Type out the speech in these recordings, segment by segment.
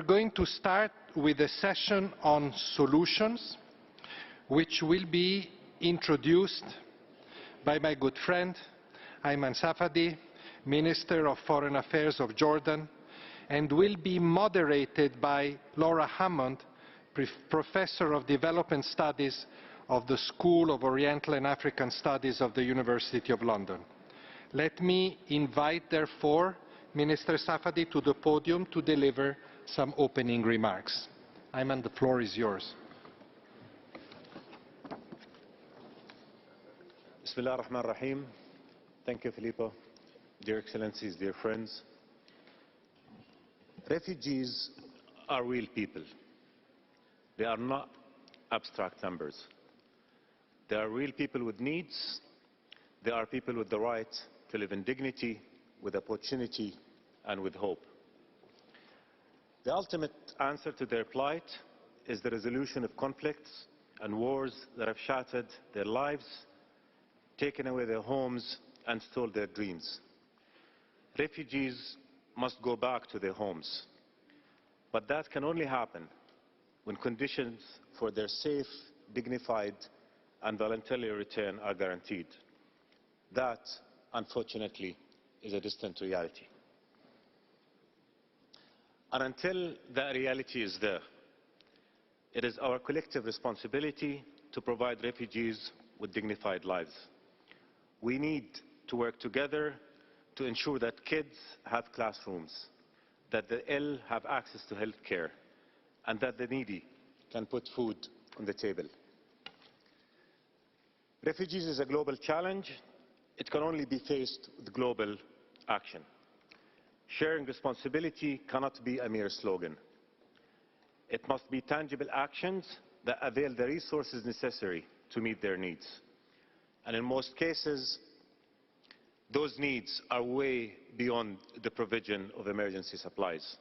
going to start with a session on solutions, which will be introduced by my good friend, Ayman Safadi, Minister of Foreign Affairs of Jordan, and will be moderated by Laura Hammond, Professor of Development Studies of the School of Oriental and African Studies of the University of London. Let me invite, therefore, Minister Safadi to the podium to deliver some opening remarks. Ayman, the floor is yours. Bismillah ar-Rahman ar-Rahim. Thank you, Filippo. Dear Excellencies, dear friends. Refugees are real people. They are not abstract numbers. They are real people with needs. They are people with the right to live in dignity, with opportunity, and with hope. The ultimate answer to their plight is the resolution of conflicts and wars that have shattered their lives, taken away their homes, and stole their dreams. Refugees must go back to their homes. But that can only happen when conditions for their safe, dignified, and voluntary return are guaranteed. That, unfortunately, is a distant reality. And until that reality is there, it is our collective responsibility to provide refugees with dignified lives. We need to work together to ensure that kids have classrooms, that the ill have access to health care, and that the needy can put food on the table. Refugees is a global challenge. It can only be faced with global action. Sharing responsibility cannot be a mere slogan. It must be tangible actions that avail the resources necessary to meet their needs. And in most cases, those needs are way beyond the provision of emergency supplies.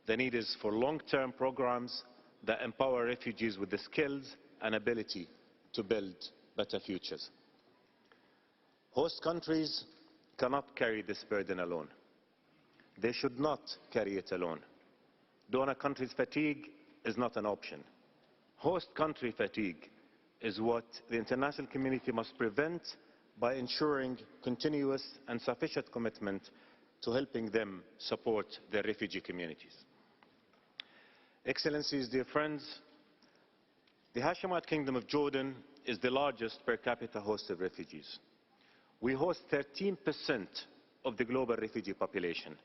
The need is for long-term programs that empower refugees with the skills and ability to build better futures. Host countries cannot carry this burden alone. They should not carry it alone. Donor countries' fatigue is not an option. Host country fatigue is what the international community must prevent by ensuring continuous and sufficient commitment to helping them support their refugee communities. Excellencies, dear friends, the Hashemite Kingdom of Jordan is the largest per capita host of refugees. We host 13% of the global refugee population.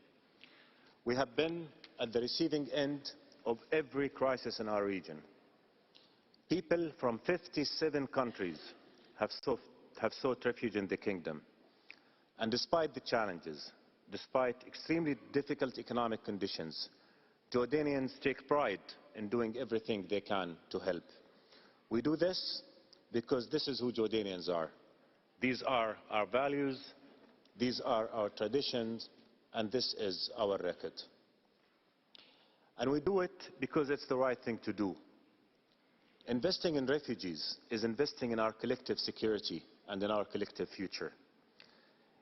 We have been at the receiving end of every crisis in our region. People from 57 countries have sought refuge in the kingdom. And despite the challenges, despite extremely difficult economic conditions, Jordanians take pride in doing everything they can to help. We do this because this is who Jordanians are. These are our values, these are our traditions, and this is our record. And we do it because it's the right thing to do. Investing in refugees is investing in our collective security and in our collective future.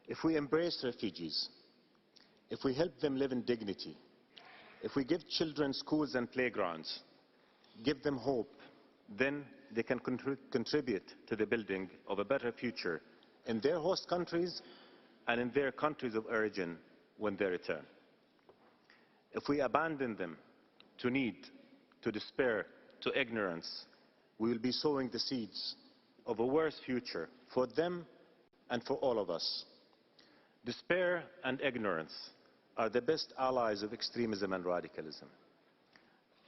If we embrace refugees, if we help them live in dignity, if we give children schools and playgrounds, give them hope, then they can contribute to the building of a better future in their host countries and in their countries of origin when they return. If we abandon them to need, to despair, to ignorance, we will be sowing the seeds of a worse future for them and for all of us. Despair and ignorance are the best allies of extremism and radicalism.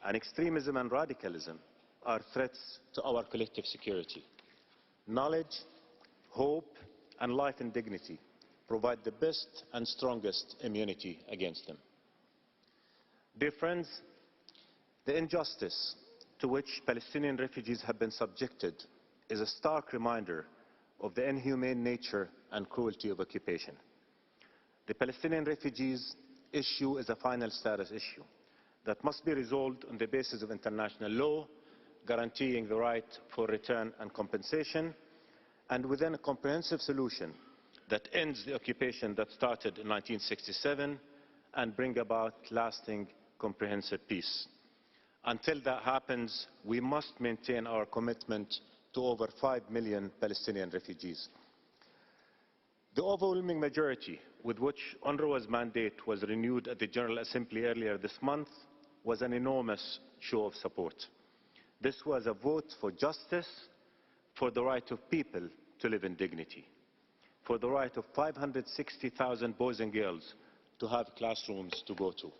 And extremism and radicalism are threats to our collective security. Knowledge, hope, and life and dignity provide the best and strongest immunity against them. Dear friends, the injustice to which Palestinian refugees have been subjected is a stark reminder of the inhumane nature and cruelty of occupation. The Palestinian refugees issue is a final status issue that must be resolved on the basis of international law, guaranteeing the right for return and compensation, and within a comprehensive solution that ends the occupation that started in 1967 and bring about lasting, comprehensive peace. Until that happens, we must maintain our commitment to over 5 million Palestinian refugees. The overwhelming majority with which UNRWA's mandate was renewed at the General Assembly earlier this month was an enormous show of support. This was a vote for justice, for the right of people to live in dignity, for the right of 560,000 boys and girls to have classrooms to go to.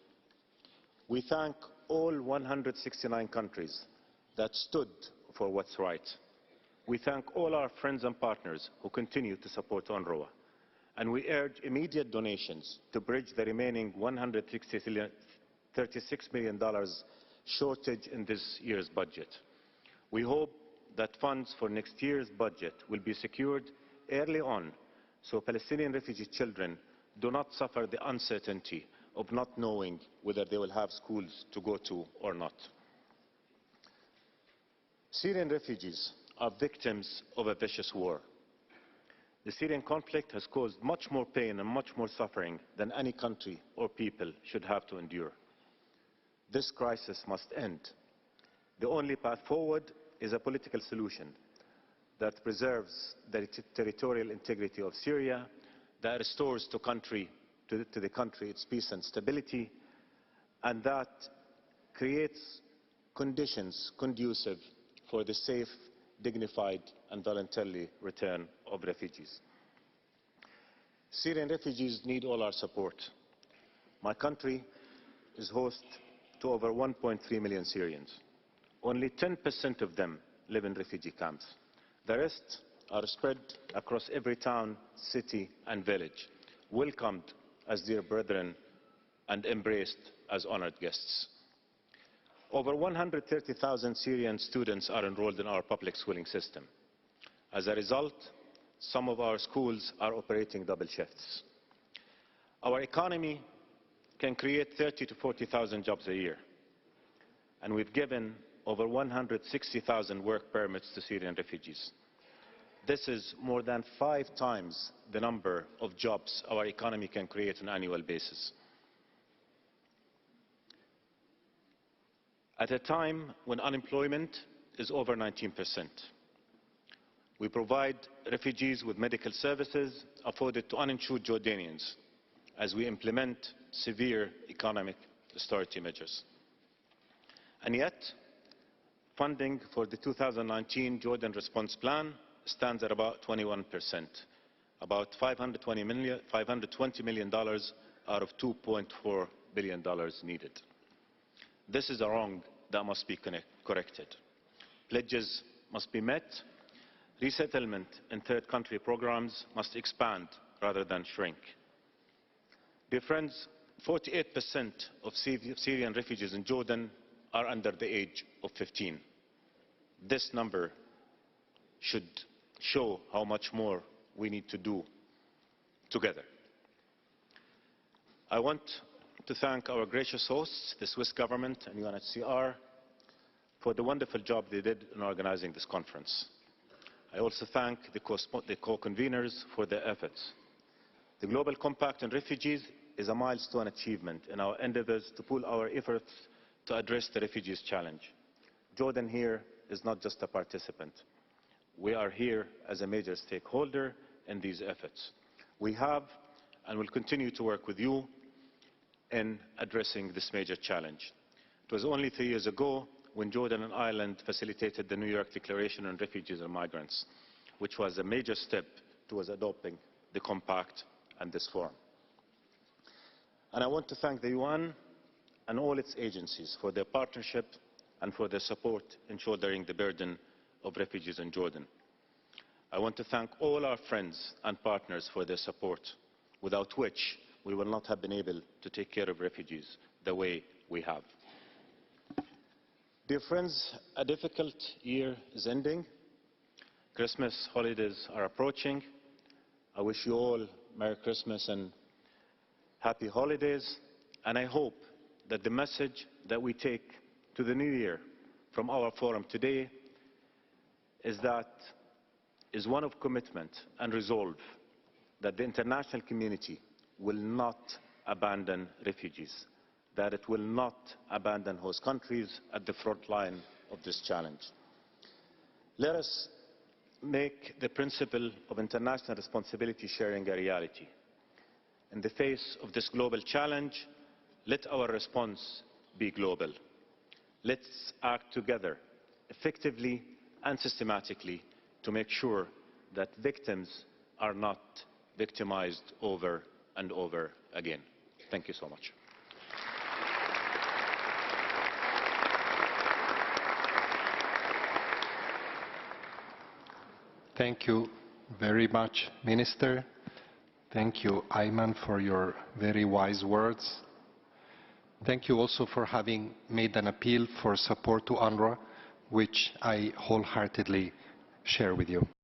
We thank all 169 countries that stood for what's right. We thank all our friends and partners who continue to support UNRWA. And we urge immediate donations to bridge the remaining $136 million shortage in this year's budget. We hope that funds for next year's budget will be secured early on so Palestinian refugee children do not suffer the uncertainty of not knowing whether they will have schools to go to or not. Syrian refugees are victims of a vicious war. The Syrian conflict has caused much more pain and much more suffering than any country or people should have to endure. This crisis must end. The only path forward is a political solution that preserves the territorial integrity of Syria, that restores to the country its peace and stability, and that creates conditions conducive for the safe, dignified and voluntary return of refugees. Syrian refugees need all our support. My country is host to over 1.3 million Syrians. Only 10% of them live in refugee camps. The rest are spread across every town, city and village, welcomed as dear brethren and embraced as honored guests. Over 130,000 Syrian students are enrolled in our public schooling system. As a result, some of our schools are operating double shifts. Our economy can create 30,000 to 40,000 jobs a year, and we've given over 160,000 work permits to Syrian refugees. This is more than 5 times the number of jobs our economy can create on an annual basis. At a time when unemployment is over 19%, we provide refugees with medical services afforded to uninsured Jordanians as we implement severe economic austerity measures. And yet, funding for the 2019 Jordan Response Plan stands at about 21%, about $520 million out of $2.4 billion needed. This is a wrong that must be corrected. Pledges must be met. Resettlement in third country programs must expand rather than shrink. Dear friends, 48% of Syrian refugees in Jordan are under the age of 15. This number should show how much more we need to do together. I want to thank our gracious hosts, the Swiss government and UNHCR, for the wonderful job they did in organizing this conference. I also thank the co-conveners for their efforts. The Global Compact on Refugees is a milestone achievement in our endeavors to pool our efforts to address the refugees challenge. Jordan here is not just a participant. We are here as a major stakeholder in these efforts. We have and will continue to work with you in addressing this major challenge. It was only 3 years ago when Jordan and Ireland facilitated the New York Declaration on Refugees and Migrants, which was a major step towards adopting the Compact and this forum. And I want to thank the UN and all its agencies for their partnership and for their support in shouldering the burden of refugees in Jordan. I want to thank all our friends and partners for their support, without which we will not have been able to take care of refugees the way we have. Dear friends, a difficult year is ending. Christmas holidays are approaching. I wish you all Merry Christmas and Happy Holidays, and I hope that the message that we take to the new year from our forum today is one of commitment and resolve that the international community will not abandon refugees that it will not abandon host countries at the front line of this challenge. Let us make the principle of international responsibility sharing a reality. In the face of this global challenge, let our response be global. Let's act together, effectively and systematically, to make sure that victims are not victimized over and over again. Thank you so much. Thank you very much, Minister. Thank you, Ayman, for your very wise words. Thank you also for having made an appeal for support to UNRWA, which I wholeheartedly share with you.